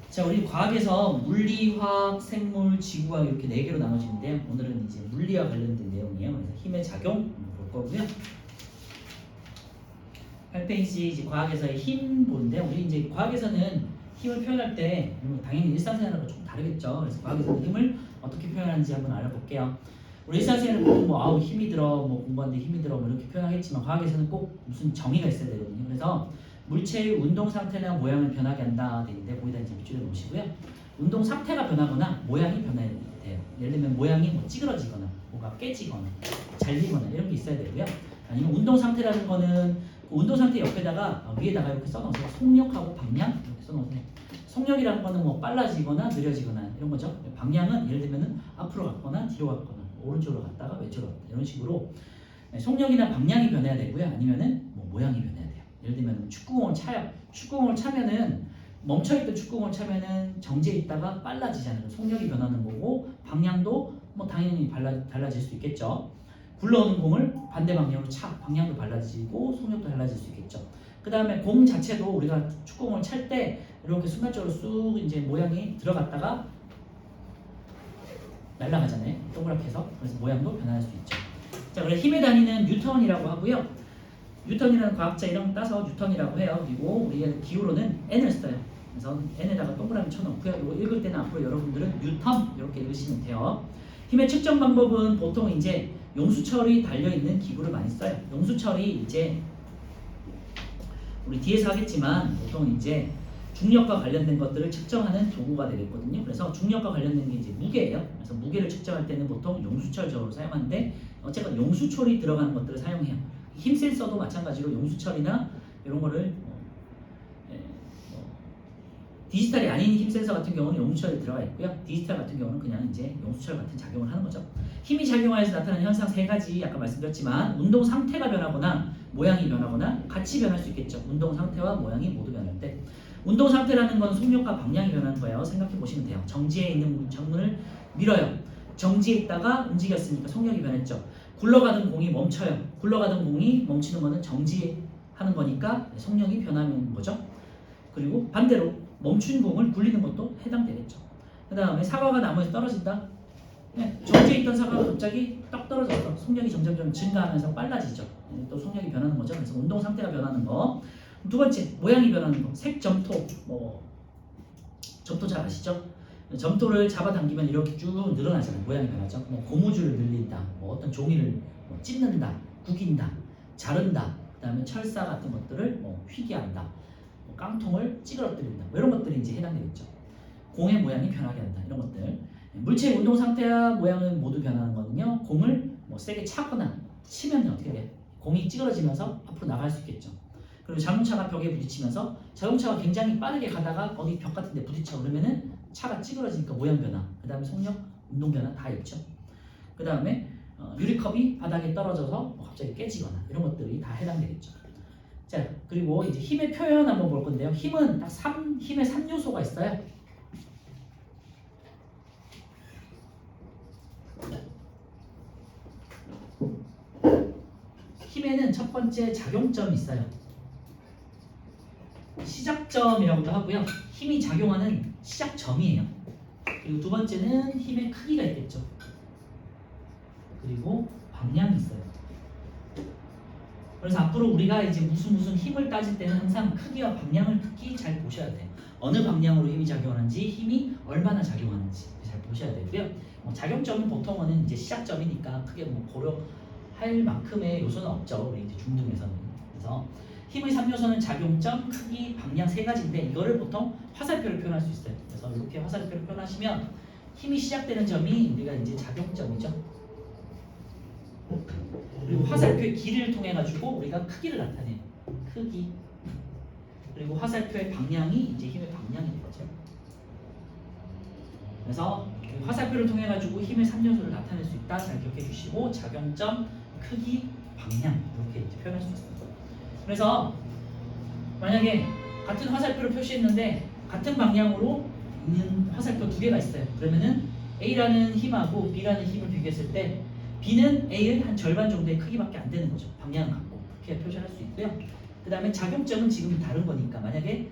자, 우리 과학에서 물리, 화학, 생물, 지구과학 이렇게 4개로 나눠지는데요. 오늘은 이제 물리와 관련된 내용이에요. 그래서 힘의 작용 볼 거고요. 8페이지 이제 과학에서의 힘 보는데, 우리 이제 과학에서는 힘을 표현할 때 당연히 일상생활하고 좀 다르겠죠. 그래서 과학에서는 힘을 어떻게 표현하는지 한번 알아볼게요. 우리 일상생활은 보통 뭐 아우 힘이 들어, 뭐 공부하는데 힘이 들어, 뭐 이렇게 표현하겠지만 과학에서는 꼭 무슨 정의가 있어야 되거든요. 그래서 물체의 운동 상태나 모양을 변하게 한다 되는데, 거기다 이제 밑줄에 놓으시고요. 운동 상태가 변하거나 모양이 변해야 돼요. 예를 들면 모양이 뭐 찌그러지거나 뭐가 깨지거나 잘리거나 이런 게 있어야 되고요. 아니면 운동 상태라는 거는 그 운동 상태 옆에다가 위에다가 이렇게 써놓으세요. 속력하고 방향 이렇게 써놓으세요. 속력이라는 거는 뭐 빨라지거나 느려지거나 이런 거죠. 방향은 예를 들면은 앞으로 갔거나 뒤로 갔거나 오른쪽으로 갔다가 왼쪽으로 갔다 이런 식으로 속력이나 방향이 변해야 되고요. 아니면은 뭐 모양이 변해야 돼요. 예를 들면 축구공을 차요. 축구공을 차면은 멈춰있던 축구공을 차면은 정지해 있다가 빨라지잖아요. 속력이 변하는 거고, 방향도 뭐 당연히 달라질 수 있겠죠. 굴러오는 공을 반대 방향으로 차, 방향도 달라지고 속력도 달라질 수 있겠죠. 그 다음에 공 자체도 우리가 축구공을 찰 때 이렇게 순간적으로 쑥 이제 모양이 들어갔다가 날아가잖아요. 동그랗게 해서. 그래서 모양도 변할 수 있죠. 자, 그래서 힘의 단위는 뉴턴이라고 하고요. 뉴턴이라는 과학자 이름 따서 뉴턴이라고 해요. 그리고 우리의 기호로는 N을 써요. 그래서 N에다가 동그라미 쳐놓고요. 이거 읽을 때는 앞으로 여러분들은 뉴턴 이렇게 읽으시면 돼요. 힘의 측정 방법은 보통 이제 용수철이 달려있는 기구를 많이 써요. 용수철이 이제 우리 뒤에서 하겠지만 보통 이제 중력과 관련된 것들을 측정하는 도구가 되겠거든요. 그래서 중력과 관련된 게 이제 무게예요. 그래서 무게를 측정할 때는 보통 용수철적으로 사용하는데, 어쨌든 용수철이 들어가는 것들을 사용해요. 힘 센서도 마찬가지로 용수철이나 이런 거를 디지털이 아닌 힘 센서 같은 경우는 용수철이 들어가 있고요. 디지털 같은 경우는 그냥 이제 용수철 같은 작용을 하는 거죠. 힘이 작용하여서 나타나는 현상 3가지 아까 말씀드렸지만, 운동 상태가 변하거나 모양이 변하거나 같이 변할 수 있겠죠. 운동 상태와 모양이 모두 변할 때. 운동 상태라는 건 속력과 방향이 변하는 거예요. 생각해 보시면 돼요. 정지해 있는 창문을 밀어요. 정지해 있다가 움직였으니까 속력이 변했죠. 굴러가던 공이 멈춰요. 굴러가던 공이 멈추는 거는 정지하는 거니까 속력이 변하는 거죠. 그리고 반대로 멈춘 공을 굴리는 것도 해당되겠죠. 그 다음에 사과가 나무에서 떨어진다. 정지해 있던 사과가 갑자기 떡 떨어졌어. 속력이 점점 증가하면서 빨라지죠. 또 속력이 변하는 거죠. 그래서 운동 상태가 변하는 거. 두 번째, 모양이 변하는 거. 색 점토, 점토 잘 아시죠? 점토를 잡아당기면 이렇게 쭉 늘어나잖아요. 모양이 변하죠. 고무줄을 늘린다, 어떤 종이를 찢는다, 구긴다, 자른다, 그 다음에 철사 같은 것들을 휘게한다, 깡통을 찌그러뜨린다, 이런 것들이 이제 해당되겠죠. 공의 모양이 변하게 한다, 이런 것들. 물체의 운동 상태와 모양은 모두 변하는 거는요. 공을 세게 차거나 치면 어떻게 돼요? 공이 찌그러지면서 앞으로 나갈 수 있겠죠. 그리고 자동차가 벽에 부딪히면서, 자동차가 굉장히 빠르게 가다가 어디 벽 같은 데 부딪혀 그러면은 차가 찌그러지니까 모양 변화, 그 다음에 속력, 운동 변화 다 있죠. 그 다음에 유리컵이 바닥에 떨어져서 갑자기 깨지거나 이런 것들이 다 해당되겠죠. 자, 그리고 이제 힘의 표현 한번 볼 건데요. 힘은 딱 힘의 3요소가 있어요. 힘에는 첫 번째 작용점이 있어요. 시작점이라고도 하고요. 힘이 작용하는 시작점이에요. 그리고 두 번째는 힘의 크기가 있겠죠. 그리고 방향이 있어요. 그래서 앞으로 우리가 이제 무슨 힘을 따질 때는 항상 크기와 방향을 특히 잘 보셔야 돼요. 어느 방향으로 힘이 작용하는지, 힘이 얼마나 작용하는지 잘 보셔야 되고요. 작용점은 보통은 이제 시작점이니까 크게 고려할 만큼의 요소는 없죠. 우리 이제 중등에서는. 그래서 힘의 3요소는 작용점, 크기, 방향 3가지인데 이거를 보통 화살표를 표현할 수 있어요. 그래서 이렇게 화살표를 표현하시면 힘이 시작되는 점이 우리가 이제 작용점이죠. 그리고 화살표의 길이를 통해 가지고 우리가 크기를 나타내요. 크기. 그리고 화살표의 방향이 이제 힘의 방향이 되죠. 그래서 화살표를 통해 가지고 힘의 3요소를 나타낼 수 있다. 잘 기억해 주시고, 작용점, 크기, 방향 이렇게 이제 표현할 수 있습니다. 그래서 만약에 같은 화살표를 표시했는데 같은 방향으로 있는 화살표 2개가 있어요. 그러면은 A라는 힘하고 B라는 힘을 비교했을 때 B는 A의 한 절반 정도의 크기밖에 안 되는 거죠. 방향을 갖고 그렇게 표시할 수 있고요. 그 다음에 작용점은 지금 다른 거니까 만약에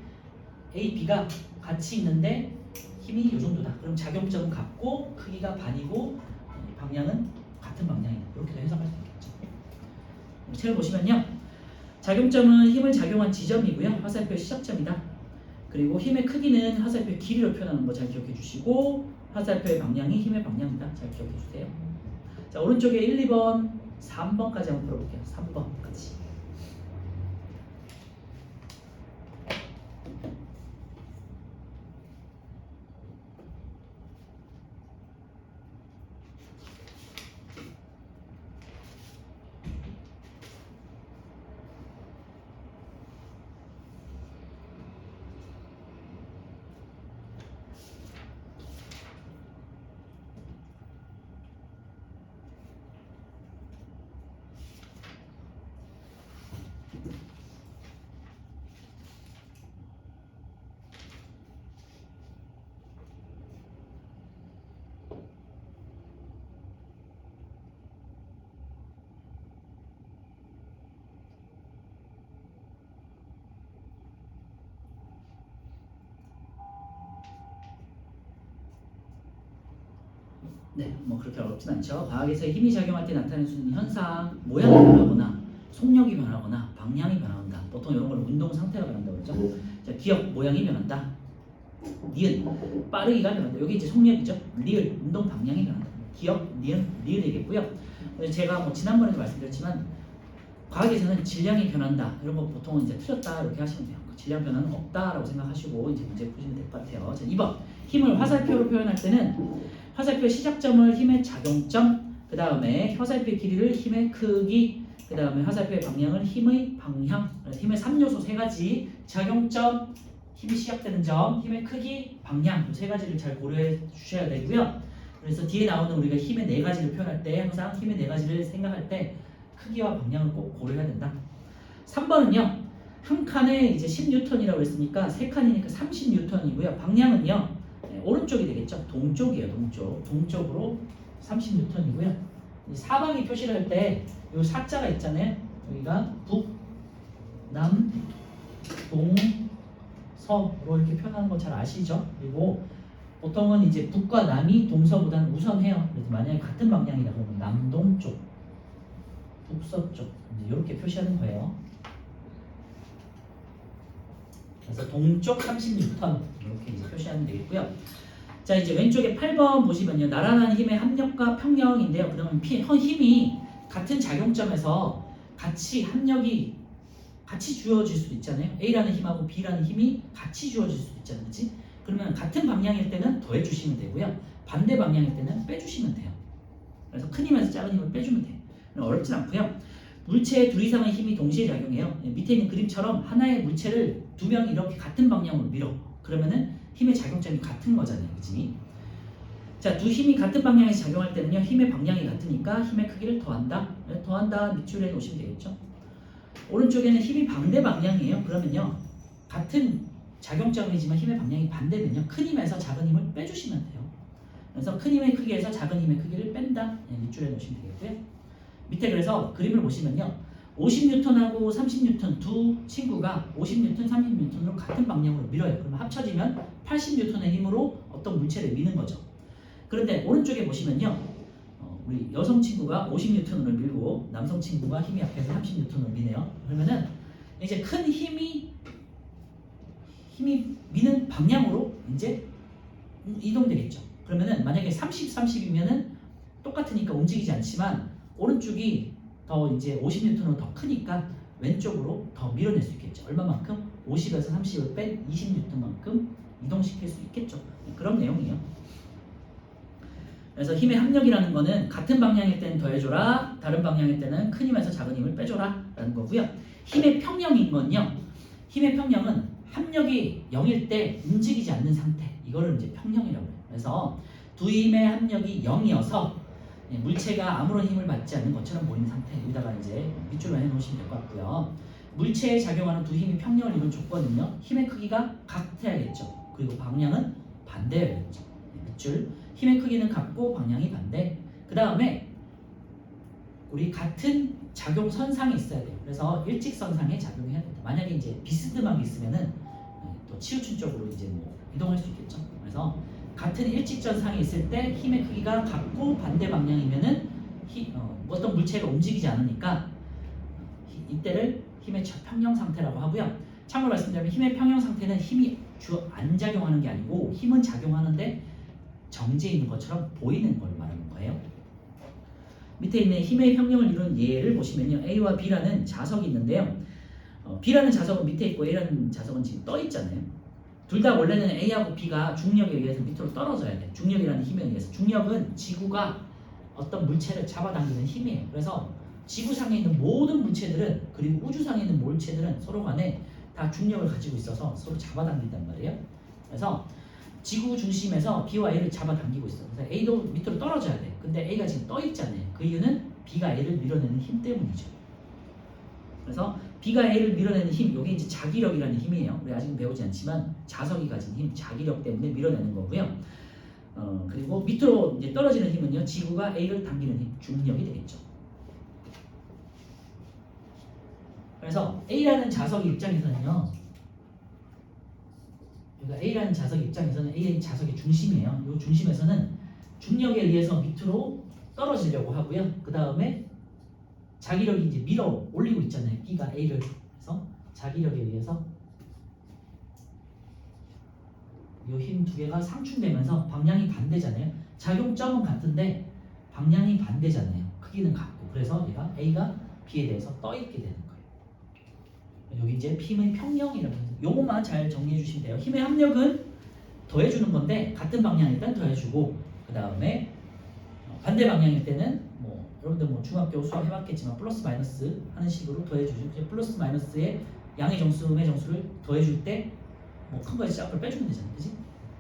A, B가 같이 있는데 힘이 이 정도다. 그럼 작용점은 같고 크기가 반이고 방향은 같은 방향이다. 이렇게 해석할 수 있겠죠. 책을 보시면요. 작용점은 힘을 작용한 지점이고요. 화살표의 시작점이다. 그리고 힘의 크기는 화살표의 길이로 표현하는 거 잘 기억해 주시고 화살표의 방향이 힘의 방향이다. 잘 기억해 주세요. 자, 오른쪽에 1, 2번, 3번까지 한번 풀어볼게요. 3번까지. 네, 뭐 그렇게 어렵진 않죠. 과학에서 힘이 작용할 때 나타날 수 있는 현상, 모양이 변하거나 속력이 변하거나 방향이 변한다. 보통 이런 걸 운동 상태가 변한다고 그러죠. 자, 기억 모양이 변한다. 니은 빠르기가 변한다. 여기 이제 속력이죠. 리을 운동 방향이 변한다. 기억 니은 리을이겠고요. 제가 뭐 지난번에도 말씀드렸지만 과학에서는 질량이 변한다. 이런 거 보통은 이제 틀렸다 이렇게 하시면 돼요. 질량 변화는 없다라고 생각하시고 이제 문제 푸시면 될 것 같아요. 자, 2번 힘을 화살표로 표현할 때는 화살표 시작점을 힘의 작용점, 그 다음에 화살표의 길이를 힘의 크기, 그 다음에 화살표의 방향을 힘의 방향, 힘의 3요소 3가지 작용점, 힘이 시작되는 점, 힘의 크기, 방향 이 3가지를 잘 고려해 주셔야 되고요. 그래서 뒤에 나오는 우리가 힘의 4가지를 표현할 때 항상 힘의 4가지를 생각할 때 크기와 방향을 꼭 고려해야 된다. 3번은요. 한 칸에 이제 10N이라고 했으니까 3칸이니까 30N이고요. 방향은요. 네, 오른쪽이 되겠죠. 동쪽이에요. 동쪽으로 30N이고요. 사방이 표시를 할 때 이 사자가 있잖아요. 여기가 북, 남, 동, 서로 이렇게 표현하는 거 잘 아시죠? 그리고 보통은 이제 북과 남이 동서보다는 우선해요. 그래서 만약에 같은 방향이다 그러면 남동쪽, 북서쪽 이렇게 표시하는 거예요. 그래서 동쪽 30N 이렇게 이제 표시하면 되겠고요. 자, 이제 왼쪽에 8번 보시면요. 나란한 힘의 합력과 평형인데요. 그러면 힘이 같은 작용점에서 합력이 같이 주어질 수도 있잖아요. A라는 힘하고 B라는 힘이 같이 주어질 수도 있잖아요. 그렇지? 그러면 같은 방향일 때는 더해 주시면 되고요. 반대 방향일 때는 빼주시면 돼요. 그래서 큰 힘에서 작은 힘을 빼주면 돼요. 어렵진 않고요. 물체의 둘 이상의 힘이 동시에 작용해요. 밑에 있는 그림처럼 하나의 물체를 두 명이 이렇게 같은 방향으로 밀어. 그러면은 힘의 작용점이 같은 거잖아요. 그치? 자, 두 힘이 같은 방향에서 작용할 때는요. 힘의 방향이 같으니까 힘의 크기를 더한다. 더한다 밑줄에 놓으시면 되겠죠. 오른쪽에는 힘이 반대 방향이에요. 그러면요. 같은 작용점이지만 힘의 방향이 반대면요. 큰 힘에서 작은 힘을 빼주시면 돼요. 그래서 큰 힘의 크기에서 작은 힘의 크기를 뺀다. 밑줄에 놓으시면 되겠고요. 밑에 그래서 그림을 보시면요. 50N하고 30N 두 친구가 50N, 30N으로 같은 방향으로 밀어요. 그러면 합쳐지면 80N의 힘으로 어떤 물체를 미는 거죠. 그런데 오른쪽에 보시면요. 우리 여성 친구가 50N을 밀고 남성 친구가 힘이 앞에서 30N을 미네요. 그러면은 이제 큰 힘이 미는 방향으로 이제 이동되겠죠. 그러면은 만약에 30, 30이면은 똑같으니까 움직이지 않지만 오른쪽이 더 이제 50N으로 더 크니까 왼쪽으로 더 밀어낼 수 있겠죠. 얼마만큼? 50에서 30을 뺀 20N만큼 이동시킬 수 있겠죠. 그런 내용이에요. 그래서 힘의 합력이라는 거는 같은 방향일 때는 더해줘라, 다른 방향일 때는 큰 힘에서 작은 힘을 빼줘라 라는 거고요. 힘의 평형인 건요. 힘의 평형은 합력이 0일 때 움직이지 않는 상태, 이거를 이제 평형이라고 해요. 그래서 두 힘의 합력이 0이어서 물체가 아무런 힘을 받지 않는 것처럼 보이는 상태, 여기다가 이제 밑줄로 해놓으시면 될 것 같고요. 물체에 작용하는 두 힘이 평형을 이룬 조건은요. 힘의 크기가 같아야겠죠. 그리고 방향은 반대여야겠죠. 밑줄. 힘의 크기는 같고 방향이 반대. 그 다음에 우리 같은 작용 선상에 있어야 돼요. 그래서 일직선상에 작용해야 된다. 만약에 이제 비스듬하게 있으면은 또 치우친 쪽으로 이제 뭐 이동할 수 있겠죠. 그래서 같은 일직선상에 있을 때 힘의 크기가 같고 반대 방향이면은 어떤 물체가 움직이지 않으니까 이때를 힘의 평형 상태라고 하고요. 참고로 말씀드리면 힘의 평형 상태는 힘이 안 작용하는 게 아니고 힘은 작용하는데 정지해 있는 것처럼 보이는 걸 말하는 거예요. 밑에 있는 힘의 평형을 이루는 예를 보시면요. A와 B라는 자석이 있는데요. B라는 자석은 밑에 있고 A라는 자석은 지금 떠 있잖아요. 둘 다 원래는 A하고 B가 중력에 의해서 밑으로 떨어져야 돼. 중력이라는 힘에 의해서. 중력은 지구가 어떤 물체를 잡아당기는 힘이에요. 그래서 지구상에 있는 모든 물체들은 그리고 우주상에 있는 물체들은 서로 간에 다 중력을 가지고 있어서 서로 잡아당긴단 말이에요. 그래서 지구 중심에서 B와 A를 잡아당기고 있어. 그래서 A도 밑으로 떨어져야 돼. 근데 A가 지금 떠 있잖아요. 그 이유는 B가 A를 밀어내는 힘 때문이죠. 그래서 B가 A를 밀어내는 힘, 이게 이제 자기력이라는 힘이에요. 우리 아직은 배우지 않지만 자석이 가진 힘, 자기력 때문에 밀어내는 거고요. 그리고 밑으로 이제 떨어지는 힘은요, 지구가 A를 당기는 힘, 중력이 되겠죠. 그래서 A라는 자석의 입장에서는요, 그러니까 A라는 자석 입장에서는 A의 자석의 중심이에요. 이 중심에서는 중력에 의해서 밑으로 떨어지려고 하고요. 그 다음에 자기력이 이제 밀어 올리고 있잖아요. B가 A를. 그래서 자기력에 의해서 이 힘 두 개가 상충되면서 방향이 반대잖아요. 작용점은 같은데 방향이 반대잖아요. 크기는 같고. 그래서 얘가 A가 B에 대해서 떠 있게 되는 거예요. 여기 이제 힘의 평형이라고 해서 요것만 잘 정리해 주시면 돼요. 힘의 합력은 더해주는 건데 같은 방향일 땐 더해주고 그 다음에 반대 방향일 때는 뭐 여러분들 뭐 중학교 수학 해봤겠지만 플러스 마이너스 하는 식으로 더해주죠. 플러스 마이너스의 양의 정수, 음의 정수를 더해줄 때 뭐 큰 거에서 앞을 빼주면 되잖아요. 그지?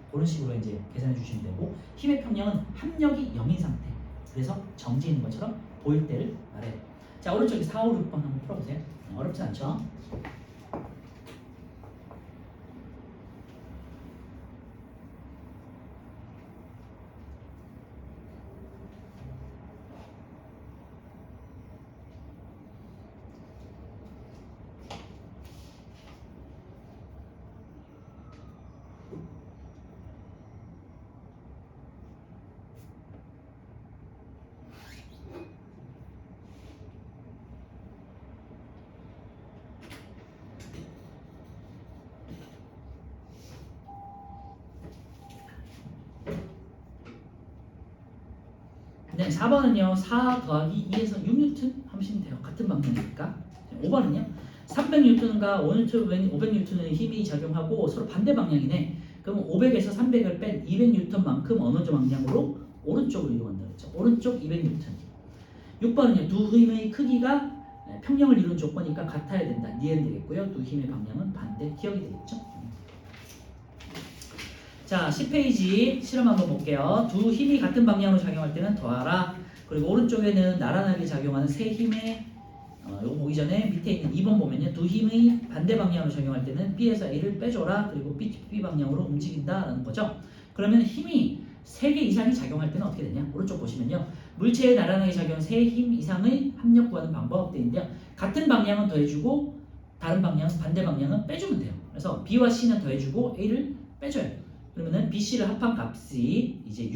그런 식으로 이제 계산해 주시면 되고 힘의 평형은 합력이 0인 상태. 그래서 정지 있는 것처럼 보일 때를 말해요. 자, 오른쪽에 4, 5, 6번 한번 풀어보세요. 어렵지 않죠? 네, 4번은요. 4 더하기 2에서 6뉴턴 하시면 돼요. 같은 방향이니까. 5번은요. 300뉴턴과 500뉴턴의 힘이 작용하고 서로 반대 방향이네. 그럼 500에서 300을 뺀 200뉴턴만큼 어느 방향으로 오른쪽으로 이동한다 그랬죠. 오른쪽 200뉴턴. 6번은요. 두 힘의 크기가 평형을 이루는 조건이니까 같아야 된다. 이해는 되겠고요. 두 힘의 방향은 반대 기억이 되겠죠. 자, 10페이지 실험 한번 볼게요. 두 힘이 같은 방향으로 작용할 때는 더하라. 그리고 오른쪽에는 나란하게 작용하는 세 힘의 요거 보기 전에 밑에 있는 2번 보면요. 두 힘의 반대 방향으로 작용할 때는 B에서 A를 빼줘라. 그리고 B 방향으로 움직인다라는 거죠. 그러면 힘이 3개 이상이 작용할 때는 어떻게 되냐? 오른쪽 보시면요. 물체에 나란하게 작용한 3힘 이상의 합력 구하는 방법 되어 있는데요. 같은 방향은 더해주고 다른 방향, 반대 방향은 빼주면 돼요. 그래서 B와 C는 더해주고 A를 빼줘요. 그러면은 BC를 합한 값이 이제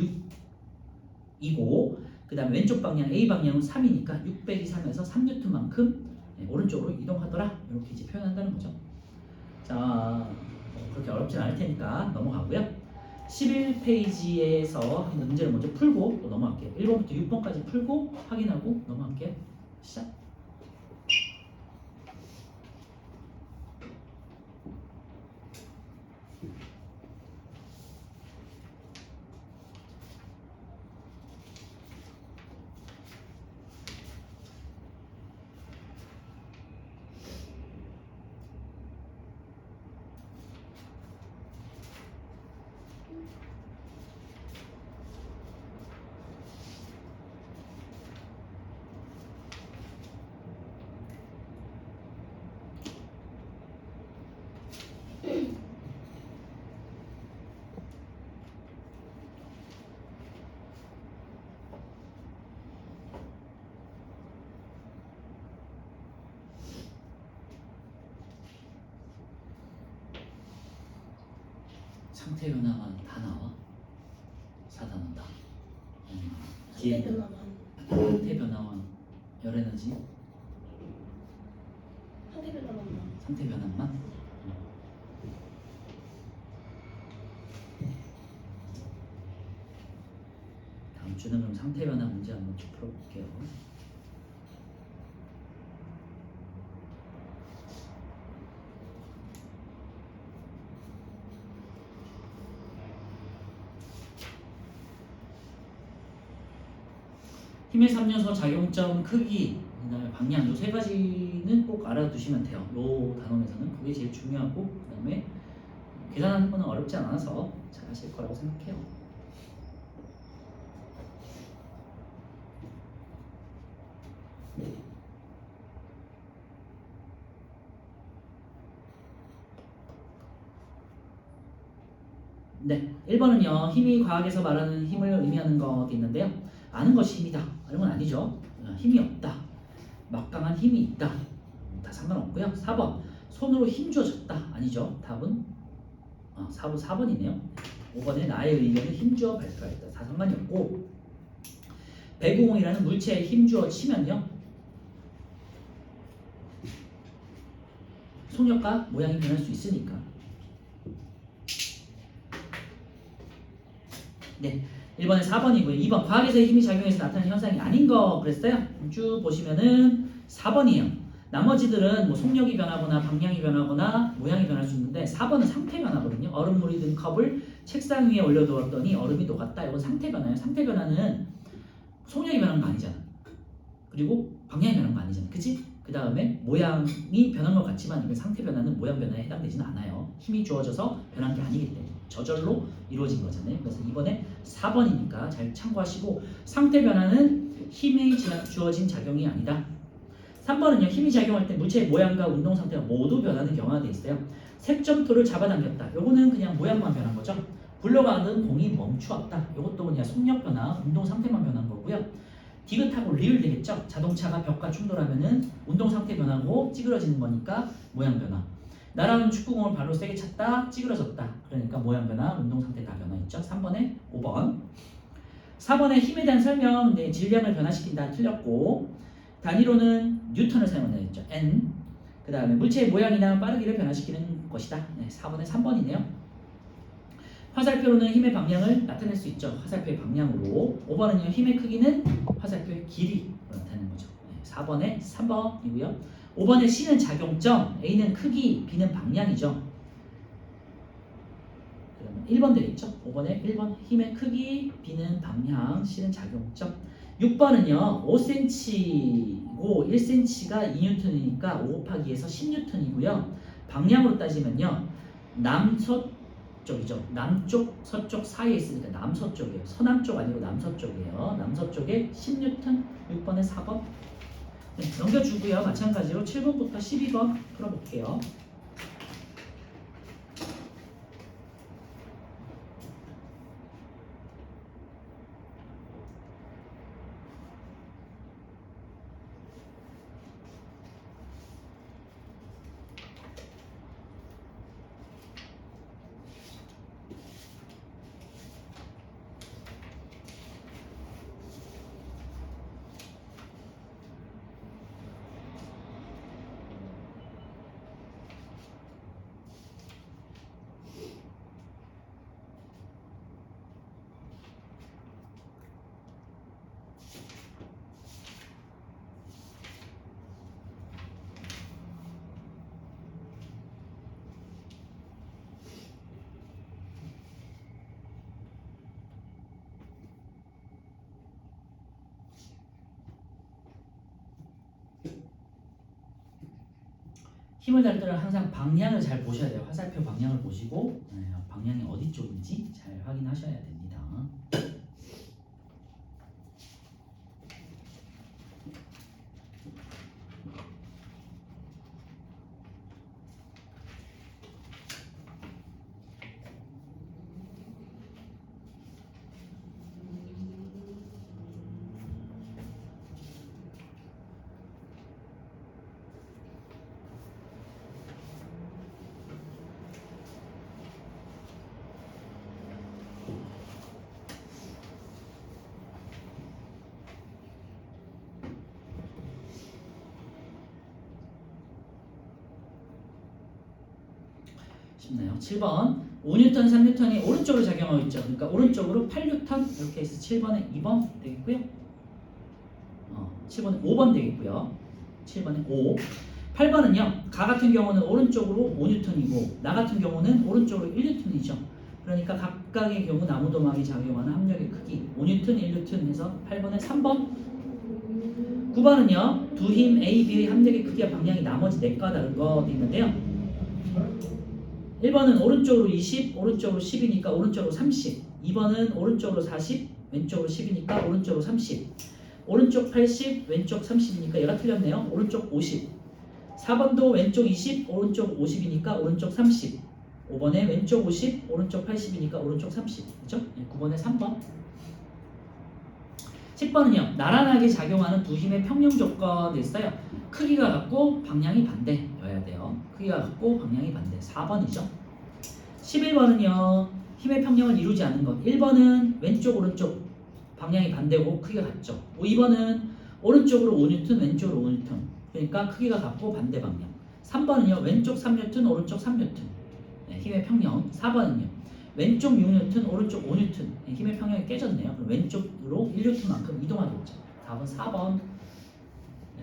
6이고 그 다음에 왼쪽 방향 A 방향은 3이니까 6 빼기 3에서 3N만큼 오른쪽으로 이동하더라. 이렇게 이제 표현한다는 거죠. 자, 그렇게 어렵진 않을 테니까 넘어가고요. 11페이지에서 있는 문제를 먼저 풀고 또 넘어갈게요. 1번부터 6번까지 풀고 확인하고 넘어갈게요. 시작. 상태 변화가 다 나와. 4단원 다. 상태 변화만. 상태 변화와 열 에너지. 상태 변화만. 상태 변화만. 다음 주는 그럼 상태 변화 문제 한번 좀 풀어볼게요. 힘의 3요소 작용점 크기, 그다음에 방향 요 세 가지는 꼭 알아두시면 돼요. 요 단원에서는 그게 제일 중요하고 그다음에 계산하는 거는 어렵지 않아서 잘 하실 거라고 생각해요. 네, 1번은요. 힘이 과학에서 말하는 힘을 의미하는 것이 있는데요. 아는 것이 힘이다. 이런 건 아니죠. 힘이 없다. 막강한 힘이 있다. 다 상관없고요. 4번. 손으로 힘 주어졌다. 아니죠. 답은 4번이네요. 5번에 나의 의견을 힘주어 발표했다. 다 상관이 없고 배구공이라는 물체에 힘주어 치면요. 속력과 모양이 변할 수 있으니까. 네, 1번에 4번이고요. 2번 과학에서의 힘이 작용해서 나타나는 현상이 아닌 거 그랬어요. 쭉 보시면은 4번이에요. 나머지들은 뭐 속력이 변하거나 방향이 변하거나 모양이 변할 수 있는데 4번은 상태 변화거든요. 얼음물이 든 컵을 책상 위에 올려두었더니 얼음이 녹았다. 이건 상태 변화예요. 상태 변화는 속력이 변한 거 아니잖아. 그리고 방향이 변한 거 아니잖아. 그치? 그 다음에 모양이 변한 것 같지만 이건 상태 변화는 모양 변화에 해당되지는 않아요. 힘이 주어져서 변한 게 아니기 때문에 저절로 이루어진 거잖아요. 그래서 이번에 4번이니까 잘 참고하시고 상태 변화는 힘이 주어진 작용이 아니다. 3번은요. 힘이 작용할 때 물체의 모양과 운동 상태가 모두 변하는 경우가 돼 있어요. 색점토를 잡아당겼다. 요거는 그냥 모양만 변한 거죠. 굴러가던 공이 멈추었다. 요것도 그냥 속력 변화, 운동 상태만 변한 거고요. 디귿하고 리을 되겠죠. 자동차가 벽과 충돌하면은 운동 상태 변하고 찌그러지는 거니까 모양 변화. 날아오는 축구공을 발로 세게 찼다, 찌그러졌다. 그러니까 모양 변화, 운동 상태 다 변화했죠. 3번에 5번. 4번에 힘에 대한 설명, 네, 질량을 변화시킨다 틀렸고 단위로는 뉴턴을 사용했죠. N. 그 다음에 물체의 모양이나 빠르기를 변화시키는 것이다. 네, 4번에 3번이네요. 화살표로는 힘의 방향을 나타낼 수 있죠. 화살표의 방향으로. 5번은요. 힘의 크기는 화살표의 길이로 나타내는 거죠. 네, 4번에 3번이고요. 5번에 C는 작용점, A는 크기, B는 방향이죠. 그러면 1번 되겠죠. 5번에 1번 힘의 크기, B는 방향, C는 작용점. 6번은요. 5cm고 1cm가 2N이니까 5 곱하기 2에서 10N이고요. 방향으로 따지면요. 남서쪽이죠. 남쪽, 서쪽 사이에 있으니까 남서쪽이에요. 서남쪽 아니고 남서쪽이에요. 남서쪽에 10N, 6번에 4번. 네, 넘겨주고요. 마찬가지로 7번부터 12번 풀어볼게요. 힘을 달 때는 항상 방향을 잘 보셔야 돼요. 화살표 방향을 보시고 방향이 어디 쪽인지 잘 확인하셔야 됩니다. 쉽나요? 7번 5N, 3N이 오른쪽으로 작용하고 있죠. 그러니까 오른쪽으로 8N 이렇게 해서 7번에 2번 되겠고요. 7번에 5번 되겠고요. 7번에 5. 8번은요. 가 같은 경우는 오른쪽으로 5N이고 나 같은 경우는 오른쪽으로 1N이죠. 그러니까 각각의 경우 나무도막이 작용하는 합력의 크기 5N, 1N 해서 8번에 3번. 9번은요. 두 힘 A, B의 합력의 크기와 방향이 나머지 4가와 다른 거 있는데요. 1번은 오른쪽으로 20, 오른쪽으로 10이니까 오른쪽으로 30. 2번은 오른쪽으로 40, 왼쪽으로 10이니까 오른쪽으로 30. 오른쪽 80, 왼쪽 30이니까 얘가 틀렸네요. 오른쪽 50. 4번도 왼쪽 20, 오른쪽 50이니까 오른쪽 30. 5번에 왼쪽 50, 오른쪽 80이니까 오른쪽 30. 그렇죠? 9번에 3번. 10번은요. 나란하게 작용하는 두 힘의 평형 조건이 있어요. 크기가 같고 방향이 반대여야 돼요. 크기가 같고 방향이 반대. 4번이죠. 11번은요. 힘의 평형을 이루지 않는 것. 1번은 왼쪽 오른쪽 방향이 반대고 크기가 같죠. 2번은 오른쪽으로 5N, 왼쪽으로 5N. 그러니까 크기가 같고 반대 방향. 3번은요. 왼쪽 3N, 오른쪽 3N. 힘의 평형. 4번은요. 왼쪽 6N, 오른쪽 5N. 힘의 평형이 깨졌네요. 그럼 왼쪽으로 1N만큼 이동하겠죠. 답은 4번.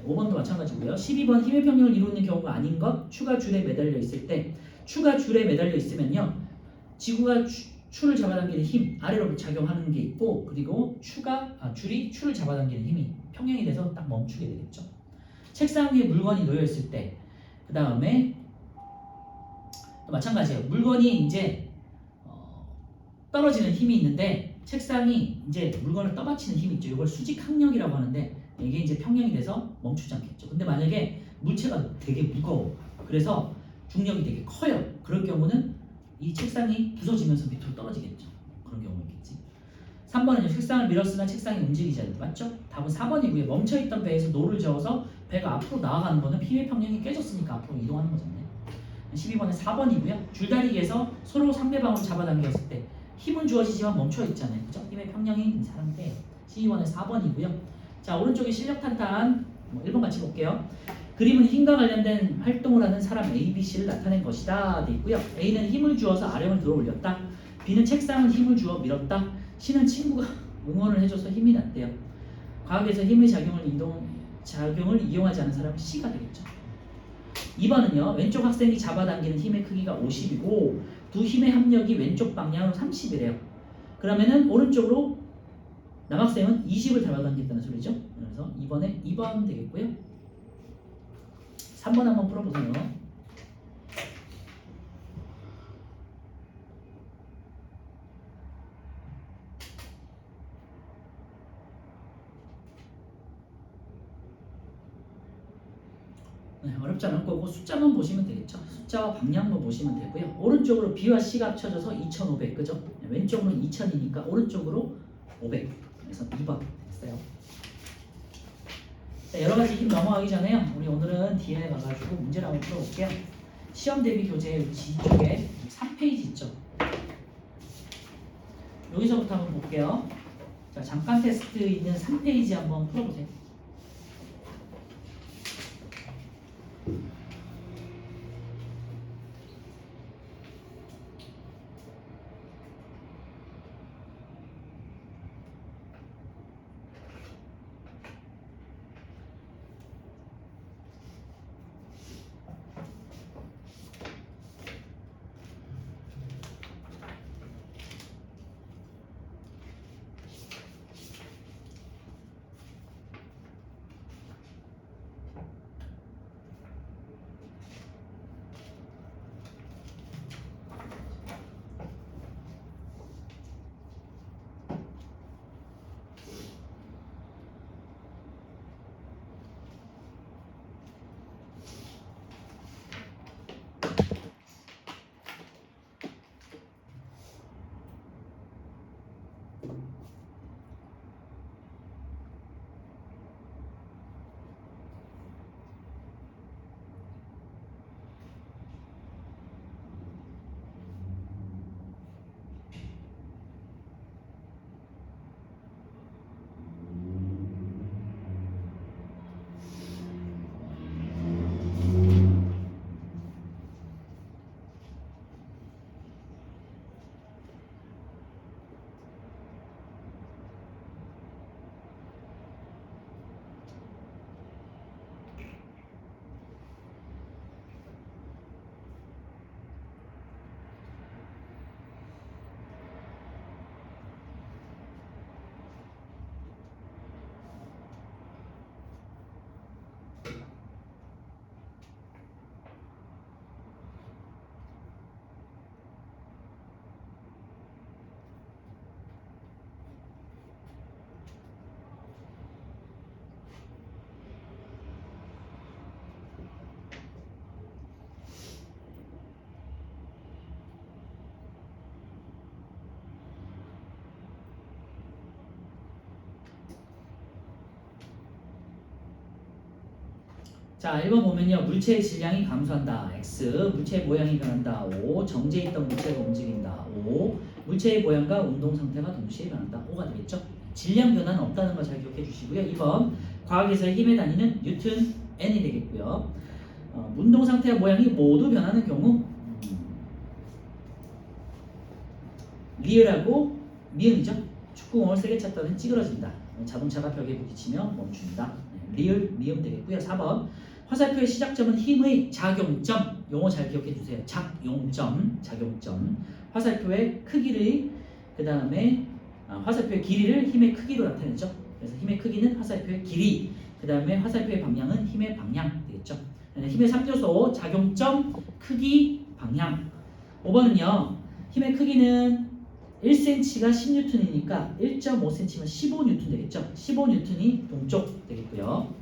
5번도 마찬가지고요. 12번 힘의 평형을 이루는 경우가 아닌 것. 추가 줄에 매달려 있을 때 추가 줄에 매달려 있으면요. 지구가 추를 잡아당기는 힘 아래로 작용하는 게 있고 그리고 줄이 추를 잡아당기는 힘이 평형이 돼서 딱 멈추게 되겠죠. 책상 위에 물건이 놓여 있을 때 그 다음에 또 마찬가지예요. 물건이 이제 떨어지는 힘이 있는데 책상이 이제 물건을 떠받치는 힘이 있죠. 이걸 수직 항력이라고 하는데 이게 이제 평형이 돼서 멈추지 않겠죠. 근데 만약에 물체가 되게 무거워. 그래서 중력이 되게 커요. 그럴 경우는 이 책상이 부서지면서 밑으로 떨어지겠죠. 그런 경우가 있겠지. 3번은요. 책상을 밀었으나 책상이 움직이지 않는 맞죠? 답은 4번이고요. 멈춰있던 배에서 노를 저어서 배가 앞으로 나아가는 거는 힘의 평형이 깨졌으니까 앞으로 이동하는 거잖아요. 12번은 4번이고요. 줄다리기에서 서로 상대방을 잡아당겼을 때 힘은 주어지지만 멈춰있잖아요. 그죠? 힘의 평형인 사람인데 12번은 4번이고요. 자, 오른쪽에 실력 탄탄 1번 같이 볼게요. 그림은 힘과 관련된 활동을 하는 사람 A, B, C를 나타낸 것이다. 돼 있고요. A는 힘을 주어서 아령을 들어 올렸다. B는 책상은 힘을 주어 밀었다. C는 친구가 응원을 해줘서 힘이 났대요. 과학에서 힘의 작용을 이용하지 않은 사람은 C가 되겠죠. 2번은요. 왼쪽 학생이 잡아당기는 힘의 크기가 50이고 두 힘의 합력이 왼쪽 방향으로 30이래요. 그러면은 오른쪽으로 남학생은 20을 잡아당긴다는 소리죠. 그래서 2번에 2번 되겠고요. 3번 한번 풀어보세요. 네, 어렵지 않을 거고 숫자만 보시면 되겠죠. 숫자와 방향만 보시면 되고요. 오른쪽으로 B와 C가 합쳐져서 2500 그죠? 왼쪽으로는 2000이니까 오른쪽으로 500 그래서 2번 됐어요. 자, 여러 가지 힘 넘어가기 전에요. 우리 오늘은 뒤에 가가지고 문제를 한번 풀어볼게요. 시험 대비 교재 뒤쪽에 3페이지 있죠. 여기서부터 한번 볼게요. 자, 잠깐 테스트 있는 3페이지 한번 풀어보세요. 자, 1번 보면요. 물체의 질량이 감소한다. X. 물체의 모양이 변한다. O. 정지해 있던 물체가 움직인다. O. 물체의 모양과 운동 상태가 동시에 변한다. O가 되겠죠? 질량 변화는 없다는 거 잘 기억해 주시고요. 2번 과학에서의 힘의 단위는 뉴튼 N이 되겠고요. 운동 상태와 모양이 모두 변하는 경우 리을하고 미음이죠. 축구공을 세게 찼더니 찌그러진다. 자동차가 벽에 부딪히며 멈춘다. 리을, 미음 되겠고요. 4번 화살표의 시작점은 힘의 작용점. 용어 잘 기억해 주세요. 작용점, 작용점. 화살표의 크기를 그 다음에 화살표의 길이를 힘의 크기로 나타내죠. 그래서 힘의 크기는 화살표의 길이. 그 다음에 화살표의 방향은 힘의 방향 되겠죠. 힘의 3요소 작용점, 크기, 방향. 5번은요. 힘의 크기는 1cm가 10N이니까 1.5cm면 15N 되겠죠. 15N이 동쪽 되겠고요.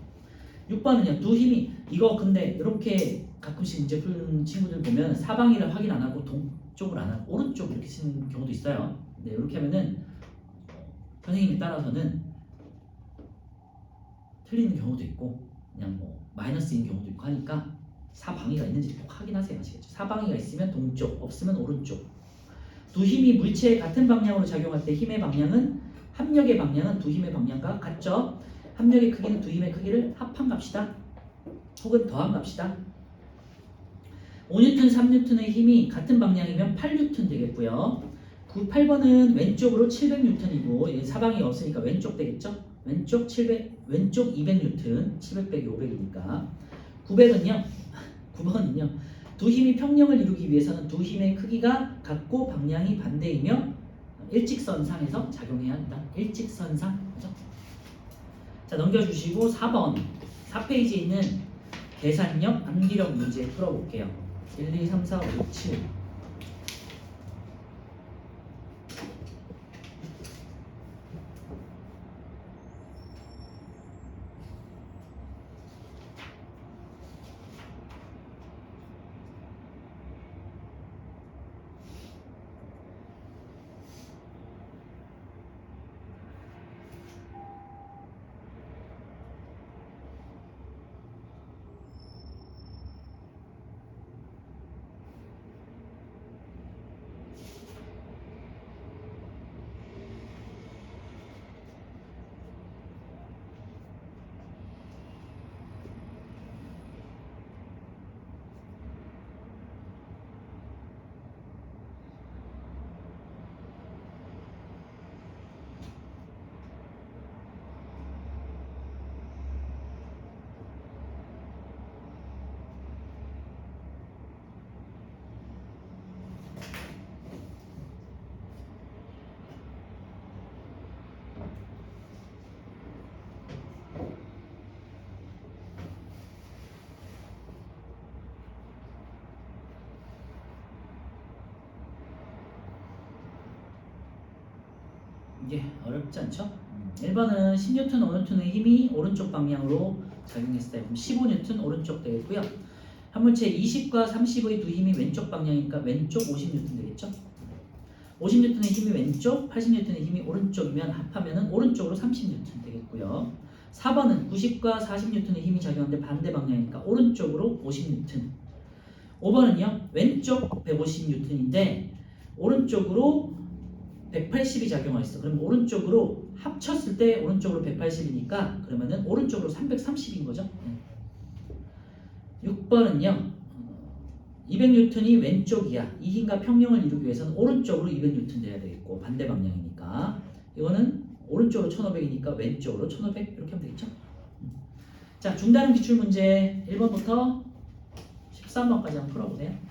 6번은요. 두 힘이 이거 근데 이렇게 가끔씩 문제 푸는 친구들 보면 사방이를 확인 안 하고 동쪽을 안 하고 오른쪽 이렇게 쓰는 경우도 있어요. 네, 이렇게 하면은 선생님에 따라서는 틀리는 경우도 있고 그냥 뭐 마이너스인 경우도 있고 하니까 사방이가 있는지 꼭 확인하세요. 아시겠죠? 사방이가 있으면 동쪽, 없으면 오른쪽. 두 힘이 물체의 같은 방향으로 작용할 때 힘의 방향은 합력의 방향은 두 힘의 방향과 같죠. 합력의 크기는 두 힘의 크기를 합한 값이다. 혹은 더한 값이다. 5N, 3N의 힘이 같은 방향이면 8N 되겠고요. 8번은 왼쪽으로 700N이고 사방이 없으니까 왼쪽 되겠죠. 왼쪽 200N, 700 빼기 500이니까 9번은요. 두 힘이 평형을 이루기 위해서는 두 힘의 크기가 같고 방향이 반대이며 일직선상에서 작용해야 한다. 일직선상. 그죠? 자, 넘겨주시고 4번 4페이지에 있는 계산력, 암기력 문제 풀어볼게요. 1, 2, 3, 4, 5, 6, 7. 이게 어렵지 않죠? 1번은 10N, 5N의 힘이 오른쪽 방향으로 작용했을 때 그럼 15N 오른쪽 되겠고요. 한 물체 20과 30의 두 힘이 왼쪽 방향이니까 왼쪽 50N 되겠죠? 50N의 힘이 왼쪽, 80N의 힘이 오른쪽이면 합하면 오른쪽으로 30N 되겠고요. 4번은 90과 40N의 힘이 작용하는데 반대 방향이니까 오른쪽으로 50N. 5번은요. 왼쪽 150N인데 오른쪽으로 180이 작용하였어. 그럼 오른쪽으로 합쳤을 때 오른쪽으로 180이니까 그러면은 오른쪽으로 330인 거죠. 6번은요. 200N이 왼쪽이야. 이 힘과 평형을 이루기 위해서는 오른쪽으로 200N 돼야 되겠고 반대 방향이니까 이거는 오른쪽으로 1500이니까 왼쪽으로 1500 이렇게 하면 되겠죠. 자, 중단음 기출 문제 1번부터 13번까지 한번 풀어보세요.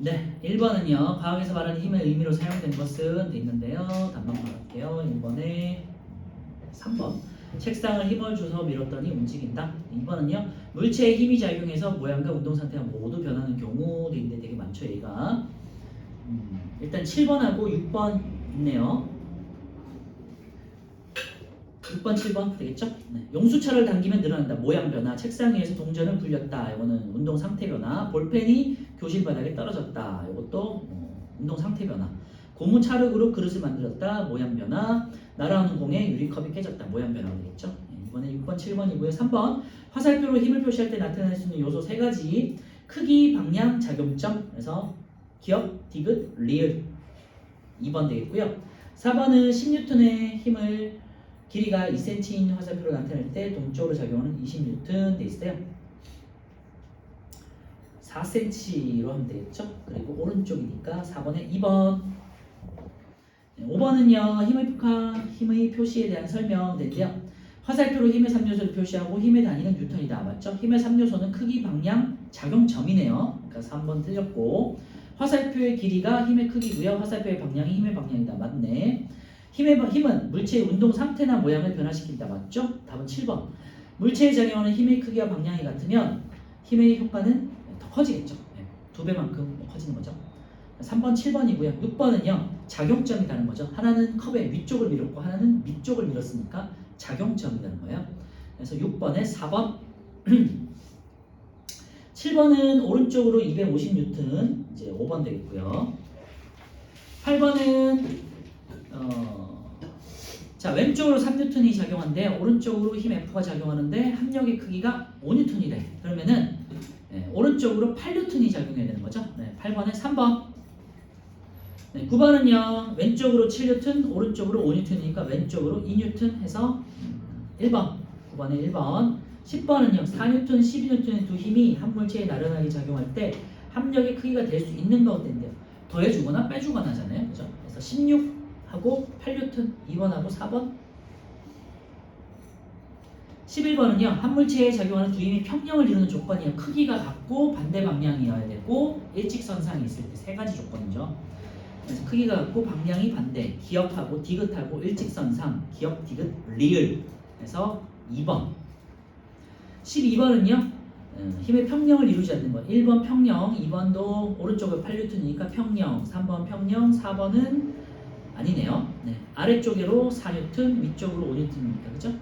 네, 1번은요. 과학에서 말하는 힘의 의미로 사용된 것은 돼 있는데요. 답만 말할게요. 1번에 3번. 책상을 힘을 줘서 밀었더니 움직인다. 2번은요. 물체에 힘이 작용해서 모양과 운동 상태가 모두 변하는 경우 돼 있는데 되게 많죠, 얘가. 일단 7번하고 6번 있네요. 6번, 7번 되겠죠? 네. 용수철을 당기면 늘어난다. 모양 변화. 책상 위에서 동전을 굴렸다. 이거는 운동 상태 변화. 볼펜이 교실 바닥에 떨어졌다. 이것도 운동 상태 변화. 고무 찰흙으로 그릇을 만들었다. 모양 변화. 날아오는 공에 유리컵이 깨졌다. 모양 변화가 되겠죠? 네. 이번에 6번, 7번이고요. 3번. 화살표로 힘을 표시할 때 나타낼 수 있는 요소 3가지. 크기, 방향, 작용점. 그래서 기억, 디귿, 리을. 2번 되겠고요. 4번은 10N의 힘을 길이가 2cm인 화살표로 나타낼 때 동쪽으로 작용하는 20N 돼 있어요. 4cm로 하면 되겠죠. 그리고 오른쪽이니까 4번에 2번. 5번은요. 힘의 표시에 대한 설명인데요. 화살표로 힘의 3요소를 표시하고 힘의 단위는 뉴턴이다. 맞죠? 힘의 3요소는 크기, 방향, 작용점이네요. 그러니까 3번 틀렸고 화살표의 길이가 힘의 크기고요. 화살표의 방향이 힘의 방향이다. 맞네. 힘은 물체의 운동 상태나 모양을 변화시킨다. 맞죠? 답은 7번. 물체에 작용하는 힘의 크기와 방향이 같으면 힘의 효과는 더 커지겠죠. 네, 2배만큼 커지는 거죠. 3번, 7번이고요. 6번은요. 작용점이라는 거죠. 하나는 컵의 위쪽을 밀었고 하나는 밑쪽을 밀었으니까 작용점이라는 거예요. 그래서 6번에 4번. 7번은 오른쪽으로 250N, 이제 5번 되겠고요. 8번은 자, 왼쪽으로 3N이 작용하는데 오른쪽으로 힘 F가 작용하는데 합력의 크기가 5N이래. 그러면은 오른쪽으로 8N이 작용해야 되는 거죠. 네, 8번에 3번. 네, 9번은요. 왼쪽으로 7N, 오른쪽으로 5N이니까 왼쪽으로 2N 해서 1번. 9번에 1번. 10번은요. 4N, 12N의 두 힘이 한 물체에 나란하게 작용할 때 합력의 크기가 될 수 있는 가운데인데요. 더해주거나 빼주거나 하잖아요. 그죠? 그래서 16하고 8N, 2번하고 4번. 11번은요. 한 물체에 작용하는 두 힘이 평형을 이루는 조건이요. 크기가 같고 반대 방향이어야 되고 일직선상이 있을 때 3가지 조건이죠. 그래서 크기가 같고 방향이 반대, 기역하고 디귿하고 일직선상, 기역, 디귿, 리을. 그래서 2번. 12번은요. 힘의 평형을 이루지 않는 것. 1번 평형, 2번도 오른쪽에 8N이니까 평형, 3번 평형, 4번은 아니네요. 네, 아래쪽으로 4N, 위쪽으로 5N이니까 그죠?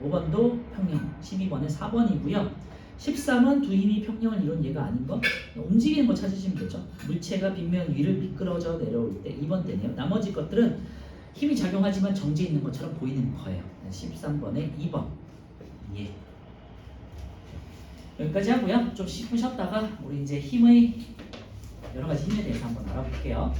5번도 평형, 12번에 4번이고요. 13은 두 힘이 평형을 이룬 얘가 아닌 거. 움직이는 거 찾으시면 되죠. 물체가 빗면 위를 미끄러져 내려올 때 2번 되네요. 나머지 것들은 힘이 작용하지만 정지 있는 것처럼 보이는 거예요. 13번에 2번. 예. 여기까지 하고요. 좀 10분 쉬었다가 우리 이제 힘의 여러 가지 힘에 대해서 한번 알아볼게요.